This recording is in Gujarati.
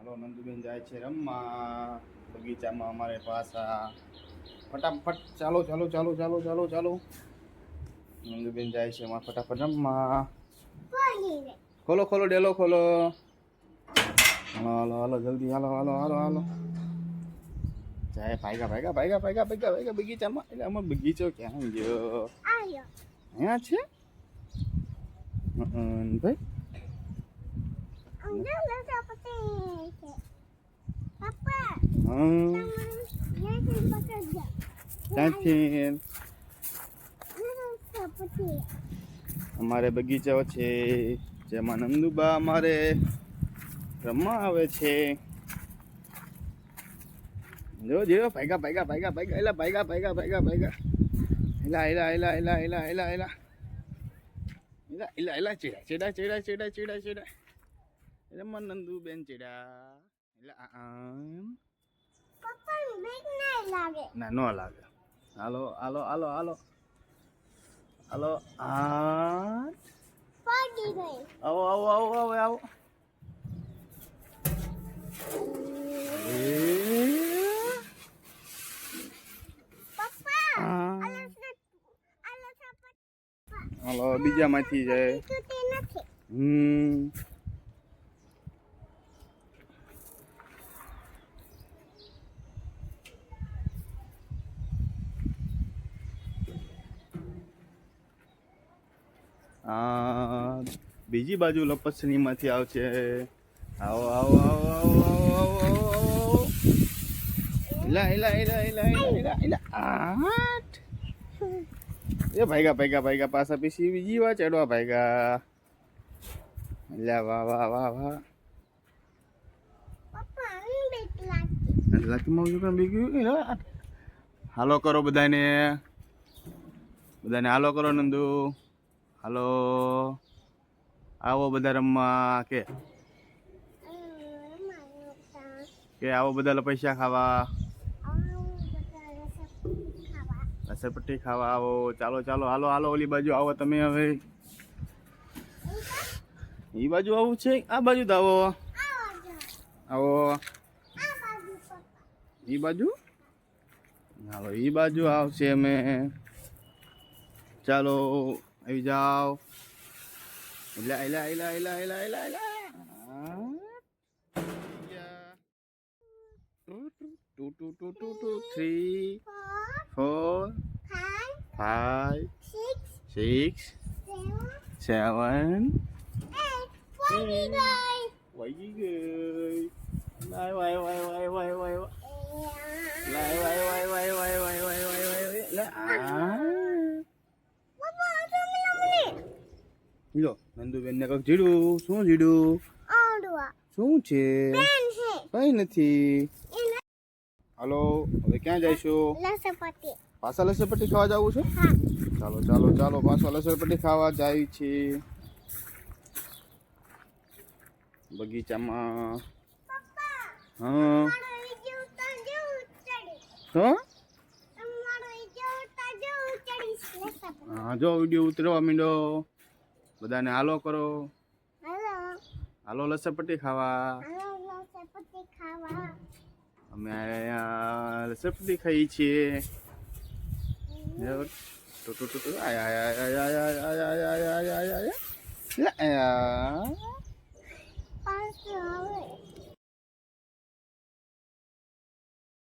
હાલો નંદુબેન જાય છે રમવા બગીચામાં અમારે પાછા. ફટાફટ ચાલો ચાલો ચાલો ચાલો ચાલો ચાલો. નંદુબેન જાય છે એમાં ફટાફટ રમવા. ખોલો ખોલો ડેલો ખોલો. હાલો હાલો હાલો જલ્દી હાલો હાલો હાલો હાલો. જાય ભાગ્યા ભાગ્યા ભાગ્યા ભાગ્યા ભાગ્યા ભાગ્યા બગીચામાં. એટલે અમારો બગીચો ક્યાં ગયો? અહીંયા છે ભાઈ. અમારે બગીચો છે જેમાં નંદુબા અમારે રમવા આવે છે. જો જો ભાગ્યા ભાગ્યા ભાગ્યા ભાગ્યા એલા ભાગ્યા ભાગ્યા ભાગ્યા ભાગ્યા એલા એલા એલા એલા એલા એલા એલા એલા એલા એલા ચેડા ચેડા ચેડા ચેડા ચેડા ચેડા એટલે મન નંદુબેન ચેડા એલા ના નો લાગે. હાલો હાલો હાલો હાલો હાલો. આવો આવો આવો આવો આવો. હાલો બીજામાંથી જાય. બીજી બાજુ લપસણીમાંથી આવશે. આવો આવો આવો આવો આવો આવો. એલા એલા એલા એલા એલા એલા એ ભાગ્યા ભાગ્યા ભાગ્યા પાછા પીસી બીજી વાર ચડવા ભાગ્યા. એલા વાહ વાહ વાહ વાહ. હાલો કરો બધાને બધાને હાલો કરો નંદુ. હાલો આવો બધા રમવા કે આવો બધા પૈસા ખાવા લસરપટ્ટી ખાવા આવો. ચાલો ચાલો હાલો હાલો ઓલી બાજુ આવો તમે. હવે એ બાજુ આવું છે આ બાજુ તો આવો આવો એ બાજુ. હાલો એ બાજુ આવશે અમે. ચાલો આવી જાઓ. એલા એલા એલા એલા એલા એલા એલા 2 2 2 2 2 3 4 5 6 7 વાગી ગઈ. લાય વાય વાય વાય વાય વાય લાય વાય વાય વાય વાય વાય વાય વાય લો નંદુબેન ને કઈક જીડું. શું જીડું? શું છે? કઈ નથી. હાલો હવે ક્યાં જઈશું? પાછા લસરપટ્ટી ખાવા જવું છે? ચાલો ચાલો ચાલો પાછા લસરપટ્ટી ખાવા જાય છે બગીચામાં. હા હા જો વિડીયો ઉતરવા માંડો. બધાને હાલો કરો. હાલો લસરપટ્ટી ખાવા. અમે અહીંયા લસરપટ્ટી ખાઈએ છીએ. આયા આયા આયા આયા આયા આયા આયા આયા આયા